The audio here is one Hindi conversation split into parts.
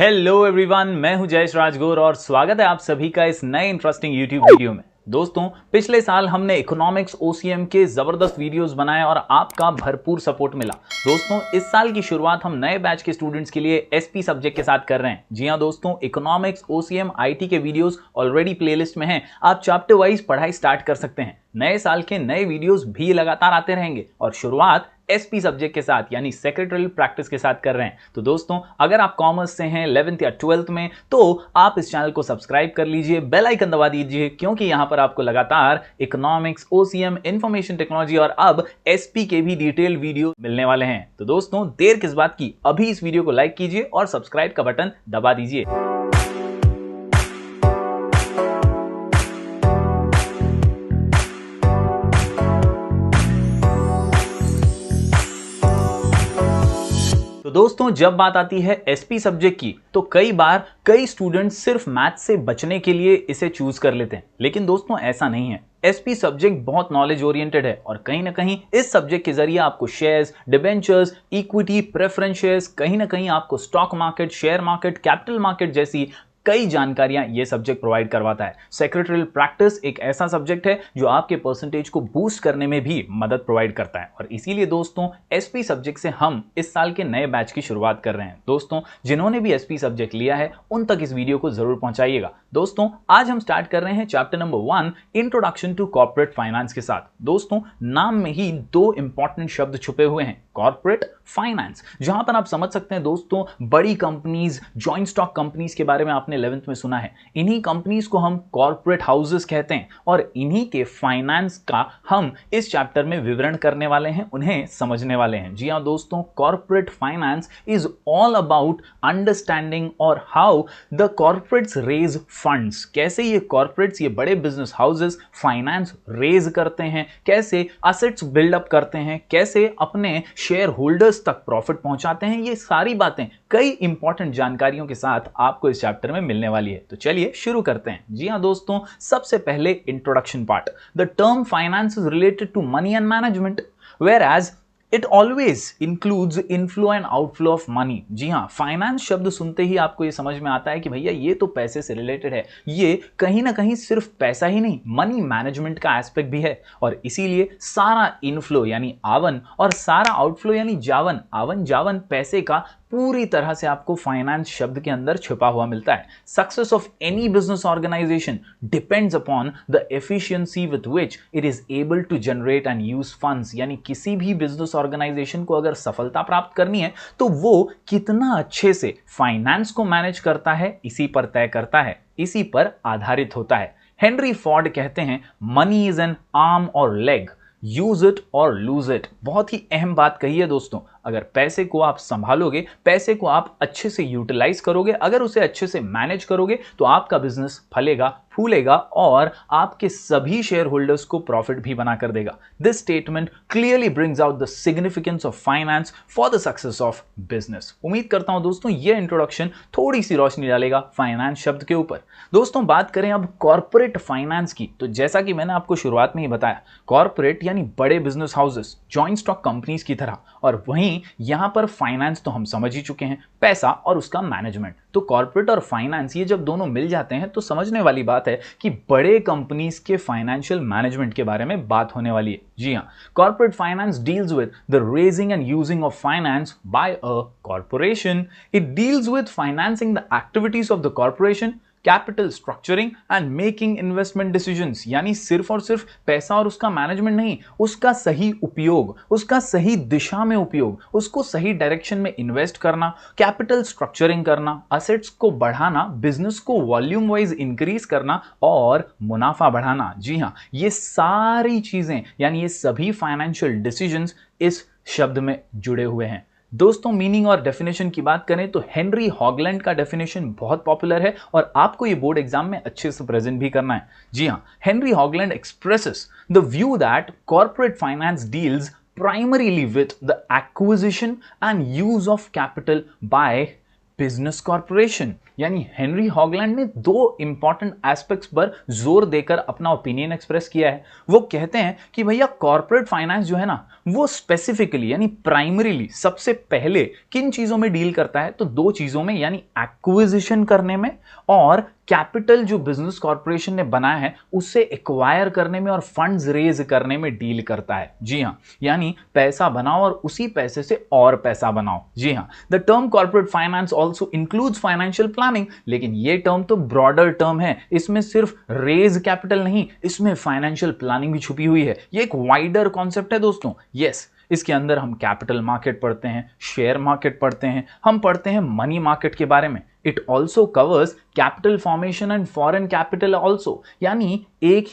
हेलो एवरीवन, मैं हूं जयेश राजगोर और स्वागत है आप सभी का इस नए इंटरेस्टिंग यूट्यूब वीडियो में। दोस्तों, पिछले साल हमने इकोनॉमिक्स ओसीएम के जबरदस्त वीडियोस बनाए और आपका भरपूर सपोर्ट मिला। दोस्तों, इस साल की शुरुआत हम नए बैच के स्टूडेंट्स के लिए एसपी सब्जेक्ट के साथ कर रहे हैं। जी हां दोस्तों, इकोनॉमिक्स ओसीएम आईटी के वीडियोस ऑलरेडी प्लेलिस्ट में हैं। आप चैप्टर वाइज पढ़ाई स्टार्ट कर सकते हैं। नए साल के नए वीडियोस भी लगातार आते रहेंगे और शुरुआत एसपी सब्जेक्ट के साथ यानी सेक्रेटरियल प्रैक्टिस के साथ कर रहे हैं। तो दोस्तों, अगर आप कॉमर्स से हैं 11th या 12th में, तो आप इस चैनल को सब्सक्राइब कर लीजिए, बेल आइकन दबा दीजिए, क्योंकि यहां पर आपको लगातार इकोनॉमिक्स, ओसीएम, इंफॉर्मेशन टेक्नोलॉजी और अब एसपी के भी डिटेल वीडियो मिलने वाले हैं। तो दोस्तों, देर किस बात की, अभी इस वीडियो को लाइक कीजिए और सब्सक्राइब का बटन दबा दीजिए। तो दोस्तों, जब बात आती है एसपी सब्जेक्ट की, तो कई बार कई स्टूडेंट्स सिर्फ मैथ से बचने के लिए इसे चूज कर लेते हैं। लेकिन दोस्तों, ऐसा नहीं है। एसपी सब्जेक्ट बहुत नॉलेज ओरिएंटेड है और कहीं ना कहीं इस सब्जेक्ट के जरिए आपको shares, debentures, equity, preference shares, कहीं ना कहीं आपको stock market, share market, capital market जैसी कई जानकारियां ये सब्जेक्ट प्रोवाइड करवाता है। सेक्रेटरियल प्रैक्टिस एक ऐसा सब्जेक्ट है जो आपके परसेंटेज को बूस्ट करने में भी मदद प्रोवाइड करता है और इसीलिए दोस्तों, एसपी सब्जेक्ट से हम इस साल के नए बैच की शुरुआत कर रहे हैं। दोस्तों, जिन्होंने भी एसपी सब्जेक्ट लिया है उन तक इस वीडियो को जरूर पहुंचाइएगा। दोस्तों, आज हम स्टार्ट कर रहे हैं chapter number 1, introduction to corporate finance के साथ। दोस्तों, नाम में ही दो इंपॉर्टेंट शब्द छुपे हुए हैं, कॉर्पोरेट फाइनेंस, जहां पर आप समझ सकते हैं दोस्तों, बड़ी कंपनीज, जॉइंट स्टॉक कंपनीज के बारे में आपने 11th में सुना है। इन्हीं कंपनीज को हम कॉर्पोरेट हाउसेस कहते हैं और इन्हीं के फाइनेंस का हम इस चैप्टर में विवरण करने वाले हैं, उन्हें समझने वाले हैं। जी हां दोस्तों, corporate finance is all about understanding और how the corporates raise funds. कैसे ये कॉर्पोरेट्स, ये बड़े बिजनेस हाउसेस फाइनेंस रेज करते हैं, कैसे असेट्स बिल्डअप करते हैं, कैसे अपने शेयर होल्डर्स तक प्रॉफिट पहुंचाते हैं। ये सारी बातें कई इंपॉर्टेंट जानकारियों के साथ आपको इस चैप्टर में मिलने वाली है। तो चलिए शुरू करते हैं। जी हां दोस्तों, सबसे पहले introduction part. The term finance is related to money and management, whereas it always includes inflow and outflow of money. जी हाँ, फाइनेंस शब्द सुनते ही आपको ये समझ में आता है कि भैया ये तो पैसे से रिलेटेड है। ये कहीं ना कहीं सिर्फ पैसा ही नहीं, मनी मैनेजमेंट का एस्पेक्ट भी है और इसीलिए सारा इनफ्लो यानी आवन और सारा आउटफ्लो यानी जावन, आवन जावन पैसे का पूरी तरह से आपको फाइनेंस शब्द के अंदर छुपा हुआ मिलता है। Success of any business organisation depends upon the efficiency with which it is able to generate and use funds. यानी किसी भी बिजनेस ऑर्गेनाइजेशन को अगर सफलता प्राप्त करनी है तो वो कितना अच्छे से फाइनेंस को मैनेज करता है, इसी पर तय करता है, इसी पर आधारित होता है। हेनरी फोर्ड कहते हैं, मनी इज एन आर्म और लेग, यूज इट और लूज इट। बहुत ही अहम बात कही है दोस्तों। अगर पैसे को आप संभालोगे, पैसे को आप अच्छे से यूटिलाइज करोगे, अगर उसे अच्छे से मैनेज करोगे, तो आपका बिजनेस फलेगा, फूलेगा और आपके सभी शेयर होल्डर्स को प्रॉफिट भी बना कर देगा। This statement clearly brings out the significance of finance for the success of business. उम्मीद करता हूं दोस्तों, यह इंट्रोडक्शन थोड़ी सी रोशनी डालेगा फाइनेंस शब्द के ऊपर। दोस्तों, बात करें अब कॉर्पोरेट फाइनेंस की, तो जैसा कि मैंने आपको शुरुआत में ही बताया, कॉर्पोरेट यानी बड़े business houses, joint stock companies की तरह, और वहीं यहां पर फाइनेंस तो हम समझ ही चुके हैं, पैसा और उसका मैनेजमेंट। तो कॉर्पोरेट और फाइनेंस ये जब दोनों मिल जाते हैं तो समझने वाली बात है कि बड़े कंपनीज के फाइनेंशियल मैनेजमेंट के बारे में बात होने वाली है। जी हां, corporate finance deals with the raising and using of finance by a corporation. It deals with financing the activities of the corporation, capital structuring and making investment decisions. यानी सिर्फ और सिर्फ पैसा और उसका मैनेजमेंट नहीं, उसका सही उपयोग, उसका सही दिशा में उपयोग, उसको सही डायरेक्शन में इन्वेस्ट करना, कैपिटल स्ट्रक्चरिंग करना, असेट्स को बढ़ाना, बिजनेस को वॉल्यूम वाइज इंक्रीज करना और मुनाफा बढ़ाना। जी हां, ये सारी चीजें यानी ये सभी फाइनेंशियल डिसीजंस इस शब्द में जुड़े हुए हैं। दोस्तों, मीनिंग और डेफिनेशन की बात करें तो हेनरी हॉगलैंड का डेफिनेशन बहुत पॉपुलर है और आपको ये बोर्ड एग्जाम में अच्छे से प्रेजेंट भी करना है। जी हां, Henry Hoagland expresses the view that corporate finance deals primarily with the acquisition and use of capital by business corporation. यानी हेनरी हॉगलैंड ने दो इंपॉर्टेंट एस्पेक्ट्स पर जोर देकर अपना ओपिनियन एक्सप्रेस किया है। वो कहते हैं कि भैया कॉर्पोरेट फाइनेंस जो है ना, वो स्पेसिफिकली यानी प्राइमरीली सबसे पहले किन चीजों में डील करता है, तो दो चीजों में, यानी एक्विजिशन करने में और कैपिटल जो बिजनेस कॉर्पोरेशन ने बनाया है उससे एक्वायर करने में और फंड्स रेज करने में डील करता है। जी हाँ, यानी पैसा बनाओ और उसी पैसे से और पैसा बनाओ। जी हाँ, the term corporate finance also includes financial planning, लेकिन ये टर्म तो ब्रॉडर टर्म है, इसमें सिर्फ रेज कैपिटल नहीं, इसमें फाइनेंशियल प्लानिंग भी छुपी हुई है। ये एक वाइडर कॉन्सेप्ट है दोस्तों। यस, इसके अंदर हम कैपिटल मार्केट पढ़ते हैं, शेयर मार्केट पढ़ते हैं, हम पढ़ते हैं मनी मार्केट के बारे में। It also covers capital formation and foreign capital also, यानी एक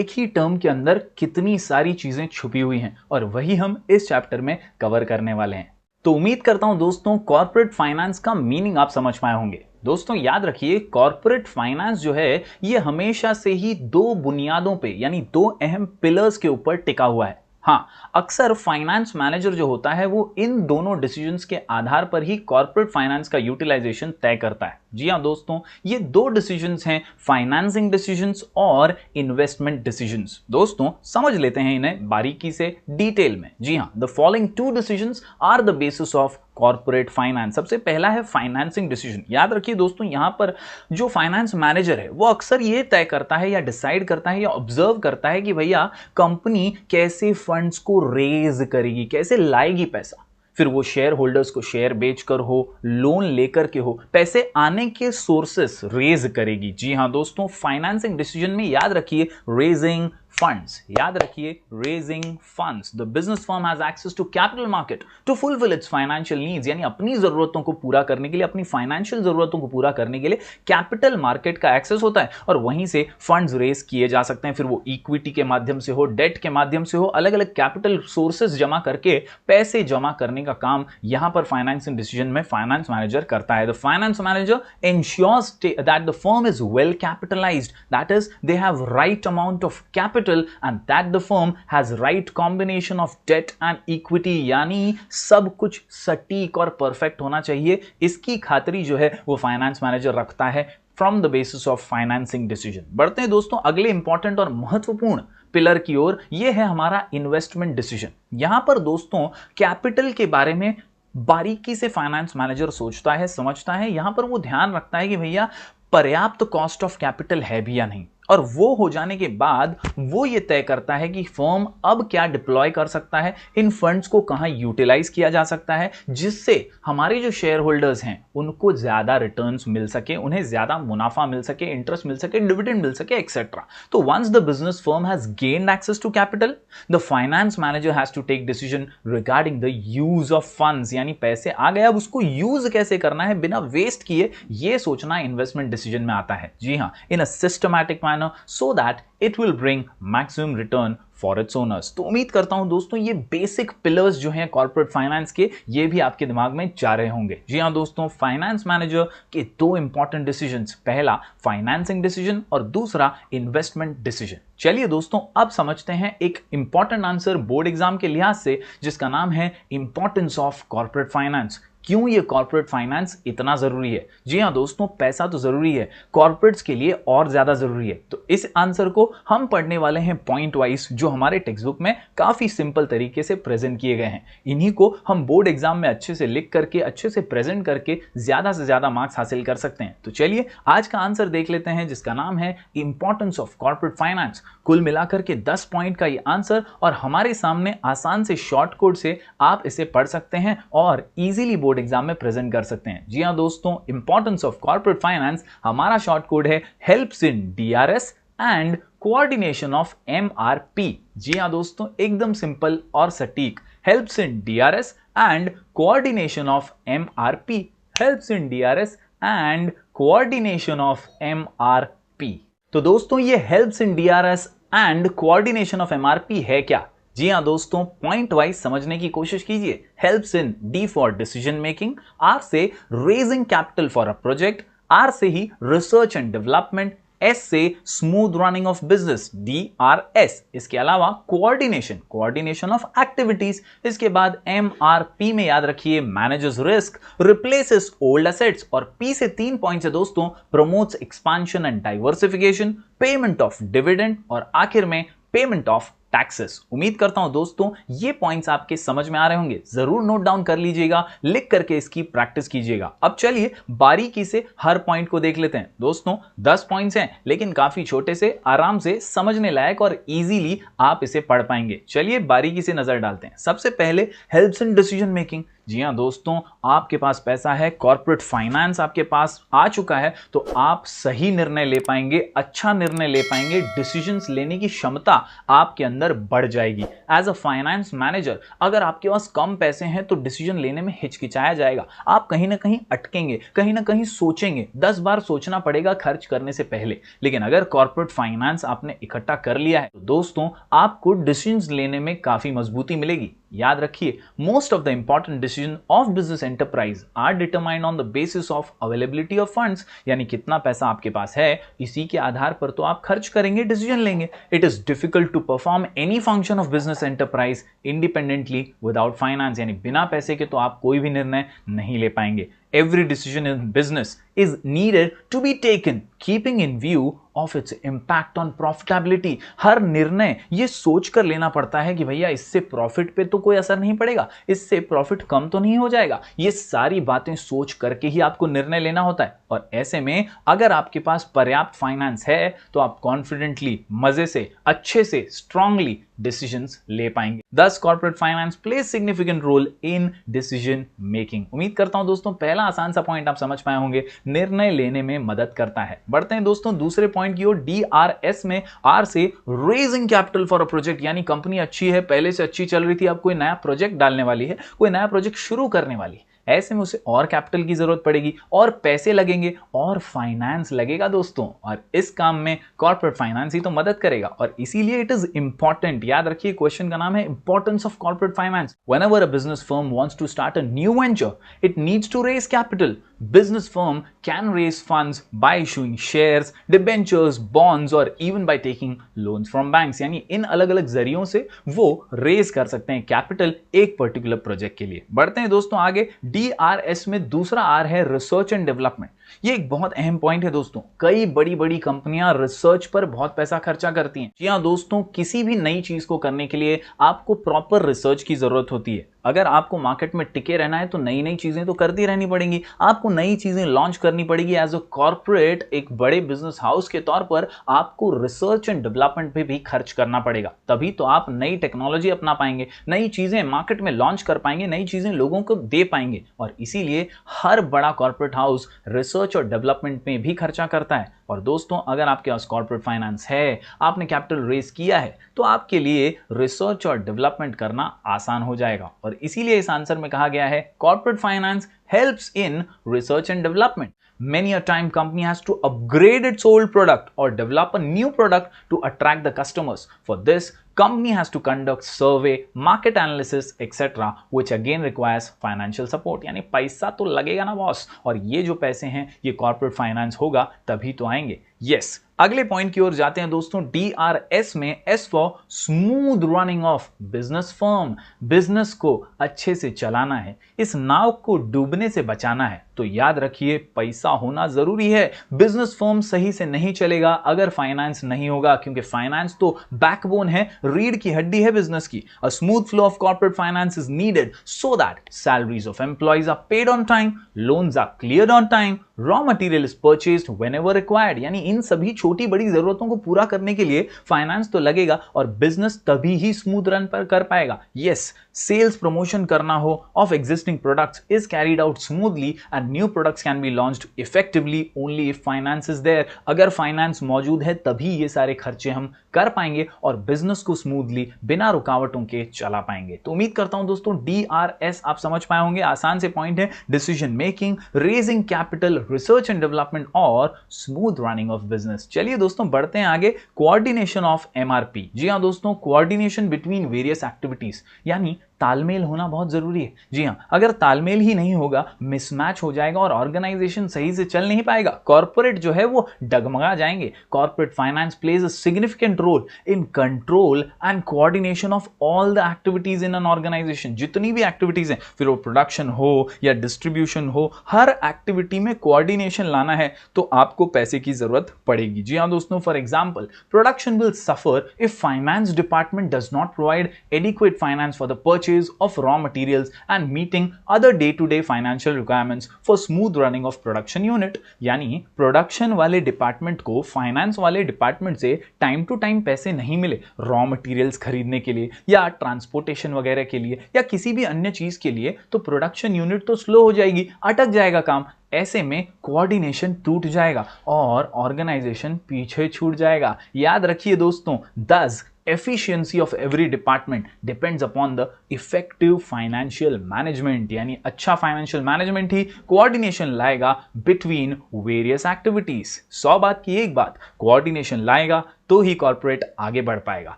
ही टर्म के अंदर कितनी सारी चीजें छुपी हुई हैं, और वही हम इस चैप्टर में कवर करने वाले हैं। तो उम्मीद करता हूं दोस्तों कॉर्पोरेट फाइनेंस का मीनिंग आप समझ पाए होंगे। दोस्तों याद रखिए, कॉर्पोरेट फाइनेंस जो है ये हमेशा से ही दो बुनियादों पे यानी दो अहम पिलर्स के ऊपर टिका हुआ है। हाँ, अक्सर फाइनेंस मैनेजर जो होता है वो इन दोनों डिसीजंस के आधार पर ही कॉर्पोरेट फाइनेंस का यूटिलाइजेशन तय करता है। जी हाँ दोस्तों, ये दो डिसीजंस हैं, फाइनेंसिंग डिसीजंस और इन्वेस्टमेंट डिसीजंस। दोस्तों समझ लेते हैं इन्हें बारीकी से, डिटेल में। जी हाँ, the following two decisions are the basis of corporate finance. सबसे पहला है फाइनेंसिंग डिसीजन। याद रखिए दोस्तों, यहां पर जो फाइनेंस मैनेजर है वो अक्सर ये तय करता है या डिसाइड करता है या ऑब्जर्व करता है कि भैया कंपनी कैसे फंड्स को रेज करेगी, कैसे लाएगी पैसा। फिर वो शेयर होल्डर्स को शेयर बेचकर हो, लोन लेकर के हो, पैसे आने के सोर्सेस रेज करेगी। जी हाँ दोस्तों, फाइनेंसिंग डिसीजन में याद रखिए रेजिंग फंड्स, याद रखिए raising funds. The business firm has access to capital market to fulfil its financial needs, यानी अपनी जरूरतों को पूरा करने के लिए, अपनी फाइनेंशियल जरूरतों को पूरा करने के लिए कैपिटल मार्केट का एक्सेस होता है और वहीं से फंड्स रेज किए जा सकते हैं। फिर वो इक्विटी के माध्यम से हो, डेट के माध्यम से हो, अलग अलग कैपिटल सोर्सेज जमा करके पैसे जमा करने का काम यहां पर फाइनेंसिंग डिसीजन में फाइनेंस मैनेजर करता है। The finance manager ensures that the firm is well capitalised, that is they have right amount of capital and that the firm has right combination of debt and equity, यानी सब कुछ सटीक और परफेक्ट होना चाहिए। इसकी खातरी जो है वो फाइनेंस मैनेजर रखता है from the basis of financing decision. बढ़ते हैं दोस्तों अगले इंपॉर्टेंट और महत्वपूर्ण पिलर की ओर, ये है हमारा इन्वेस्टमेंट डिसीजन। यहां पर दोस्तों कैपिटल के बारे में बारीकी से फाइनेंस मैनेजर सोचता है, समझता है। यहां पर वो ध्यान रखता है कि भैया पर्याप्त कॉस्ट ऑफ कैपिटल है भी या नहीं, और वो हो जाने के बाद वो ये तय करता है कि फर्म अब क्या डिप्लॉय कर सकता है, इन फंड्स को कहां यूटिलाइज किया जा सकता है, जिससे हमारे जो शेयर होल्डर्स हैं उनको ज्यादा रिटर्न्स मिल सके, उन्हें ज्यादा मुनाफा मिल सके, इंटरेस्ट मिल सके, डिविडेंड मिल सके, एक्सेट्रा। तो once the business firm has gained access to capital, the finance manager has to take decision regarding the use of funds, यानी पैसे आ गए अब उसको यूज कैसे करना है बिना वेस्ट किए, ये सोचना इन्वेस्टमेंट डिसीजन में आता है। जी हाँ, in a systematic so that it will bring maximum return for its owners। तो उम्मीद करता हूं दोस्तों ये बेसिक पिलर्स जो हैं कॉर्पोरेट फाइनेंस के, ये भी आपके दिमाग में जा रहे होंगे। जी हां दोस्तों, फाइनेंस मैनेजर के दो इंपॉर्टेंट डिसीजंस, पहला फाइनेंसिंग डिसीजन और दूसरा इन्वेस्टमेंट डिसीजन। चलिए दोस्तों अब समझते हैं एक इंपॉर्टेंट आंसर बोर्ड एग्जाम के लिहाज से, जिसका नाम है इंपॉर्टेंस ऑफ कॉर्पोरेट फाइनेंस। क्यों ये कॉर्पोरेट फाइनेंस इतना जरूरी है? जी हां दोस्तों, पैसा तो जरूरी है, कॉर्पोरेट्स के लिए और ज्यादा जरूरी है। तो इस आंसर को हम पढ़ने वाले हैं पॉइंट वाइज, जो हमारे टेक्स्ट बुक में काफी सिंपल तरीके से प्रेजेंट किए गए हैं। इन्हीं को हम बोर्ड एग्जाम में अच्छे से लिख करके, अच्छे से प्रेजेंट करके ज्यादा से ज्यादा मार्क्स हासिल कर सकते हैं। तो चलिए आज का आंसर देख लेते हैं, जिसका नाम है इंपॉर्टेंस ऑफ कॉर्पोरेट फाइनेंस। कुल मिलाकर के 10 पॉइंट का ये आंसर, और हमारे सामने आसान से शॉर्ट कोड से आप इसे पढ़ सकते हैं और इजीली बोर्ड एग्जाम में प्रेजेंट कर सकते हैं। जी हां दोस्तों, इंपॉर्टेंस ऑफ कॉर्पोरेट फाइनेंस हमारा शॉर्ट कोड है helps in DRS and coordination of MRP. जी हां दोस्तों, एकदम सिंपल और सटीक, helps in DRS and coordination of MRP, helps in DRS and coordination of MRP. तो दोस्तों ये helps in DRS and coordination of MRP है क्या? जी हां दोस्तों, पॉइंट वाइज समझने की कोशिश कीजिए। Helps in D for decision making, R से raising capital for a project, R से ही रिसर्च एंड डेवलपमेंट, एस से smooth running of business, DRS। इसके अलावा कोऑर्डिनेशन ऑफ एक्टिविटीज। इसके बाद MRP में याद रखिए manages risk, replaces old assets, और P से 3 पॉइंट्स है दोस्तों, promotes expansion and diversification, payment of dividend, और आखिर में पेमेंट ऑफ टैक्सेस। उम्मीद करता हूं दोस्तों ये पॉइंट्स आपके समझ में आ रहे होंगे। जरूर नोट डाउन कर लीजिएगा, लिख करके इसकी प्रैक्टिस कीजिएगा। अब चलिए बारीकी से हर पॉइंट को देख लेते हैं। दोस्तों 10 पॉइंट्स हैं, लेकिन काफी छोटे से, आराम से समझने लायक, और इजीली आप इसे पढ़ पाएंगे। चलिए बारीकी से नजर डालते हैं। सबसे पहले हेल्प्स इन डिसीजन मेकिंग। जी हाँ दोस्तों, आपके पास पैसा है, कॉर्पोरेट फाइनेंस आपके पास आ चुका है, तो आप सही निर्णय ले पाएंगे, अच्छा निर्णय ले पाएंगे, डिसीजंस लेने की क्षमता आपके अंदर बढ़ जाएगी। एज अ फाइनेंस मैनेजर अगर आपके पास कम पैसे हैं तो डिसीजन लेने में हिचकिचाया जाएगा, आप कहीं ना कहीं अटकेंगे, कहीं ना कहीं सोचेंगे, 10 बार सोचना पड़ेगा खर्च करने से पहले। लेकिन अगर कॉर्पोरेट फाइनेंस आपने इकट्ठा कर लिया है तो दोस्तों आपको डिसीजंस लेने में काफी मजबूती मिलेगी। याद रखिए, most of the important decision of business enterprise are determined on the basis of availability of funds, यानी कितना पैसा आपके पास है, इसी के आधार पर तो आप खर्च करेंगे, डिसीजन लेंगे। It is difficult to perform any function of business enterprise independently without finance, यानी बिना पैसे के तो आप कोई भी निर्णय नहीं ले पाएंगे। Every decision in business is needed to be taken keeping in view of its impact on profitability। हर निर्णय ये सोच कर लेना पड़ता है कि भैया इससे प्रॉफिट पे तो कोई असर नहीं पड़ेगा, इससे प्रॉफिट कम तो नहीं हो जाएगा। ये सारी बातें सोच करके ही आपको निर्णय लेना होता है। और ऐसे में अगर आपके पास पर्याप्त फाइनेंस है तो आप कॉन्फिडेंटली, मजे से, अच्छे से, स्ट्रांगली डिसीजंस ले पाएंगे। Thus corporate finance plays significant role in decision making। उम्मीद करता हूं दोस्तों पहला आसान सा पॉइंट आप समझ पाए होंगे, निर्णय लेने में मदद करता है। बढ़ते हैं दोस्तों दूसरे पॉइंट की ओर। DRS में R से raising capital for a project, यानी कंपनी अच्छी है, पहले से अच्छी चल रही थी, अब कोई नया प्रोजेक्ट डालने वाली है, कोई नया प्रोजेक्ट शुरू करने वाली है, ऐसे में उसे और कैपिटल की जरूरत पड़ेगी, और पैसे लगेंगे, और फाइनेंस लगेगा दोस्तों। और इस काम में कॉर्पोरेट फाइनेंस ही तो मदद करेगा, और इसीलिए इट इज इंपॉर्टेंट। याद रखिए क्वेश्चन का नाम है importance of corporate finance. Whenever a business firm wants to start a new venture, it needs to raise capital. Business firm can raise funds by issuing shares, debentures, bonds, और even by taking loans from banks। यानी इन अलग अलग जरियों से वो रेज कर सकते हैं कैपिटल एक पर्टिकुलर प्रोजेक्ट के लिए। बढ़ते हैं दोस्तों आगे। DRS में दूसरा आर है रिसर्च एंड डेवलपमेंट। ये एक बहुत अहम पॉइंट है दोस्तों। कई बड़ी बड़ी कंपनियां रिसर्च पर बहुत पैसा खर्चा करती हैं। जी हाँ दोस्तों, किसी भी नई चीज को करने के लिए आपको प्रॉपर रिसर्च की जरूरत होती है। अगर आपको मार्केट में टिके रहना है तो नई नई चीजें तो करती रहनी पड़ेंगी, आपको नई चीजें लॉन्च करनी पड़ेगी। एज अ कॉर्पोरेट, एक बड़े बिजनेस हाउस के तौर पर आपको रिसर्च एंड डेवलपमेंट पे भी खर्च करना पड़ेगा, तभी तो आप नई टेक्नोलॉजी अपना पाएंगे, नई चीजें मार्केट में लॉन्च कर पाएंगे, नई चीजें लोगों को दे पाएंगे। और इसीलिए हर बड़ा कॉर्पोरेट हाउस रिसर्च और डेवलपमेंट में भी खर्चा करता है। और दोस्तों अगर आपके पास कॉर्पोरेट फाइनेंस है, आपने कैपिटल रेज किया है, तो आपके लिए रिसर्च और डेवलपमेंट करना आसान हो जाएगा। और इसीलिए इस आंसर में कहा गया है corporate finance helps in research and development. Many a time company has to upgrade its old product or develop a new product to attract the customers. For this, company has to conduct survey, market analysis, etc., which again requires financial support। यानी पैसा तो लगेगा ना बॉस, और ये जो पैसे हैं ये कॉर्पोरेट फाइनेंस होगा तभी तो आएंगे। यस, अगले पॉइंट की ओर जाते हैं दोस्तों। DRS में S for smooth running of business firm. Business को अच्छे से चलाना है, इस नाव को डूबने से बचाना है, तो याद रखिए पैसा होना जरूरी है। बिजनेस फर्म सही से नहीं चलेगा अगर फाइनेंस नहीं होगा, क्योंकि फाइनेंस तो बैकबोन है, रीढ़ की हड्डी है बिजनेस की। A smooth flow of corporate finance is needed so that salaries of employees are paid on time, loans are cleared on time, raw material is purchased whenever required. यानी इन सभी छोटी बड़ी जरूरतों को पूरा करने के लिए फाइनेंस तो लगेगा, और बिजनेस तभी ही स्मूथ रन पर कर पाएगा। यस, सेल्स प्रमोशन करना हो of existing products is carried out smoothly and new products can be launched effectively only if finance is there. अगर फाइनेंस मौजूद है तभी ये सारे खर्चे हम कर पाएंगे और बिजनेस को स्मूथली बिना रुकावटों के चला पाएंगे। तो उम्मीद करता हूं दोस्तों DRS आप समझ पाए होंगे। आसान से पॉइंट है, decision making, raising capital, research and development और स्मूथ रनिंग ऑफ बिजनेस। चलिए दोस्तों बढ़ते हैं आगे। Coordination of MRP। जी हाँ दोस्तों, कोऑर्डिनेशन बिटवीन वेरियस एक्टिविटीज, यानी तालमेल होना बहुत जरूरी है। जी हाँ, अगर तालमेल ही नहीं होगा, मिसमैच हो जाएगा और ऑर्गेनाइजेशन सही से चल नहीं पाएगा, कॉर्पोरेट जो है वो डगमगा जाएंगे। Corporate finance plays a significant role in control and coordination of all the activities in an organisation. जितनी भी एक्टिविटीज हैं, फिर वो प्रोडक्शन हो या डिस्ट्रीब्यूशन हो, हर एक्टिविटी में कोऑर्डिनेशन लाना है तो आपको पैसे की जरूरत पड़ेगी। जी हाँ दोस्तों, for example production will suffer if finance department does not provide adequate finance for the purchase of raw materials and meeting other day to day financial requirements for smooth running of production unit. यानी प्रोडक्शन वाले डिपार्टमेंट को फाइनेंस वाले डिपार्टमेंट से टाइम टू टाइम पैसे नहीं मिले रॉ मटेरियल्स खरीदने के लिए या ट्रांसपोर्टेशन वगैरह के लिए या किसी भी अन्य चीज के लिए, तो प्रोडक्शन यूनिट तो स्लो हो जाएगी, अटक जाएगा काम। ऐसे में कोऑर्डिनेशन टूट जाएगा और ऑर्गेनाइजेशन पीछे छूट जाएगा। याद रखिए दोस्तों, thus efficiency of every department depends upon the effective financial management। यानी अच्छा फाइनेंशियल मैनेजमेंट ही कोऑर्डिनेशन लाएगा बिटवीन वेरियस एक्टिविटीज। 100 बात की एक बात, कोऑर्डिनेशन लाएगा तो ही कॉर्पोरेट आगे बढ़ पाएगा।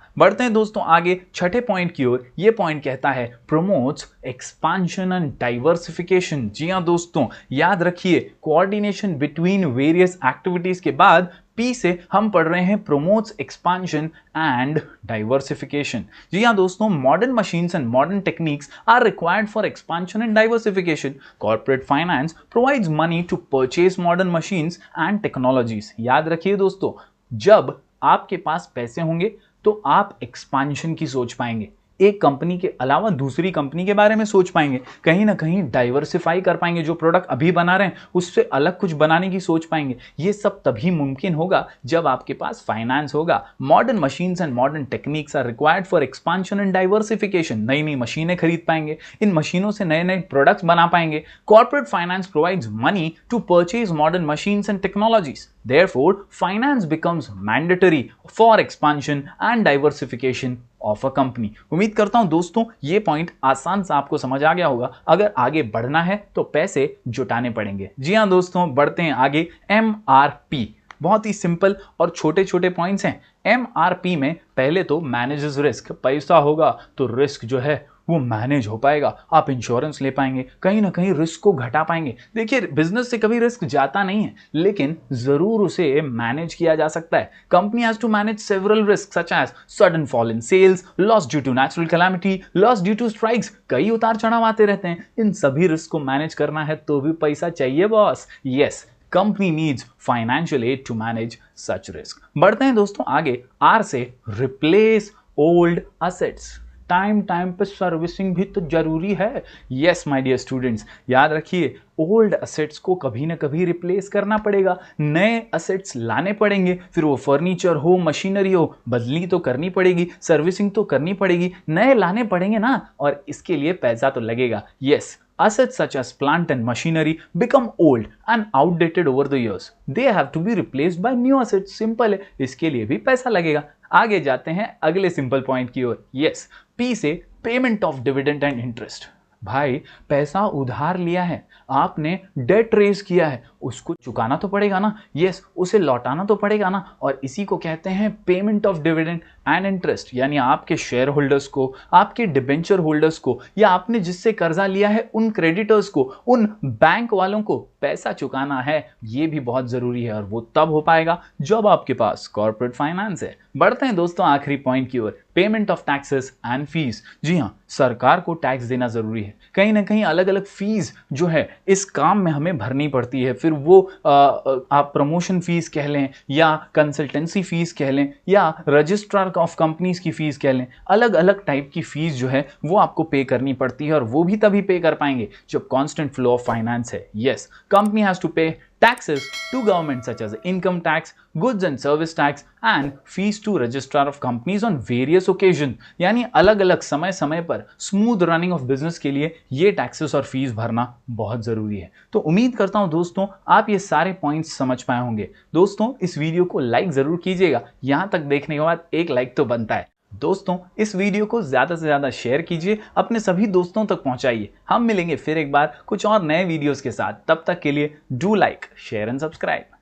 बढ़ते हैं दोस्तों आगे छठे पॉइंट की ओर। ये पॉइंट कहता है प्रमोट्स एक्सपांशन एंड डाइवर्सिफिकेशन। जी हाँ दोस्तों, याद रखिए कोऑर्डिनेशन बिटवीन वेरियस एक्टिविटीज के बाद पी से हम पढ़ रहे हैं प्रमोट्स एक्सपांशन एंड डाइवर्सिफिकेशन। जी हाँ दोस्तों, modern machines and modern techniques are required for expansion and diversification. Corporate finance provides money to purchase modern machines and technologies. याद रखिए दोस्तों, जब आपके पास पैसे होंगे तो आप एक्सपांशन की सोच पाएंगे, एक कंपनी के अलावा दूसरी कंपनी के बारे में सोच पाएंगे, कहीं ना कहीं डाइवर्सिफाई कर पाएंगे, जो प्रोडक्ट अभी बना रहे हैं उससे अलग कुछ बनाने की सोच पाएंगे। ये सब तभी मुमकिन होगा जब आपके पास फाइनेंस होगा। Modern machines and modern techniques are required for expansion and diversification. नई नई मशीनें खरीद पाएंगे, इन मशीनों से नए नए प्रोडक्ट्स बना पाएंगे। Corporate finance provides money to purchase modern machines and technologies. Therefore, finance becomes mandatory for expansion and diversification of a company। उम्मीद करता हूं दोस्तों ये पॉइंट आसान से आपको समझ आ गया होगा। अगर आगे बढ़ना है तो पैसे जुटाने पड़ेंगे। जी हाँ दोस्तों, बढ़ते हैं आगे। MRP बहुत ही सिंपल और छोटे छोटे पॉइंट्स हैं। MRP में पहले तो मैनेजेस रिस्क, पैसा होगा तो रिस्क जो है वो मैनेज हो पाएगा, आप इंश्योरेंस ले पाएंगे, कहीं ना कहीं रिस्क को घटा पाएंगे। देखिए बिजनेस से कभी रिस्क जाता नहीं है, लेकिन जरूर उसे मैनेज किया जा सकता है। Company has to manage several risk such as sudden fall in sales, loss due to natural calamity, loss due to strikes. कई उतार चढ़ाव आते रहते हैं, इन सभी रिस्क को मैनेज करना है तो भी पैसा चाहिए boss. Yes, company needs financial aid to manage such risk. बढ़ते हैं दोस्तों आगे। आर से replace old assets. Time time पे सर्विसिंग भी तो जरूरी है। यस माय डियर स्टूडेंट्स, याद रखिए ओल्ड असेट्स को कभी ना कभी रिप्लेस करना पड़ेगा, नए असेट्स लाने पड़ेंगे। फिर वो फर्नीचर हो, मशीनरी हो, बदली तो करनी पड़ेगी, सर्विसिंग तो करनी पड़ेगी, नए लाने पड़ेंगे ना, और इसके लिए पैसा तो लगेगा। Yes, assets such as plant and machinery become old and outdated over the years. They have to be replaced by new assets. Simple है, इसके लिए भी पैसा लगेगा। आगे जाते हैं अगले सिंपल पॉइंट की ओर। यस, पी से payment of dividend and interest. भाई पैसा उधार लिया है, आपने डेट रेज किया है, उसको चुकाना तो पड़ेगा ना। यस, उसे लौटाना तो पड़ेगा ना, और इसी को कहते हैं payment of dividend and interest. यानी आपके शेयर होल्डर्स को, आपके डिबेंचर होल्डर्स को, या आपने जिससे कर्जा लिया है उन क्रेडिटर्स को, उन बैंक वालों को पैसा चुकाना है। ये भी बहुत जरूरी है और वो तब हो पाएगा जब आपके पास कॉर्पोरेट फाइनेंस है। बढ़ते हैं दोस्तों आखिरी पॉइंट की ओर, payment of taxes and fees. जी हाँ, सरकार को टैक्स देना जरूरी है। कहीं ना कहीं अलग अलग फीस जो है इस काम में हमें भरनी पड़ती है। फिर वो आप प्रमोशन फीस कह लें, या कंसल्टेंसी फीस कह लें, या रजिस्ट्रार ऑफ कंपनीज की फीस कह लें, अलग अलग टाइप की फीस जो है वो आपको पे करनी पड़ती है, और वो भी तभी पे कर पाएंगे जब कांस्टेंट फ्लो ऑफ फाइनेंस है। यस, कंपनी हैज टू पे taxes to government such as income tax, goods and service tax and fees to registrar of companies on various occasion। यानी अलग अलग समय समय पर स्मूथ रनिंग ऑफ बिजनेस के लिए ये टैक्सेस और फीस भरना बहुत जरूरी है। तो उम्मीद करता हूं दोस्तों आप ये सारे पॉइंट्स समझ पाए होंगे। दोस्तों इस वीडियो को लाइक जरूर कीजिएगा, यहां तक देखने के बाद एक लाइक तो बनता है। दोस्तों इस वीडियो को ज्यादा से ज्यादा शेयर कीजिए, अपने सभी दोस्तों तक पहुंचाइए। हम मिलेंगे फिर एक बार कुछ और नए वीडियोस के साथ, तब तक के लिए do like, share and subscribe.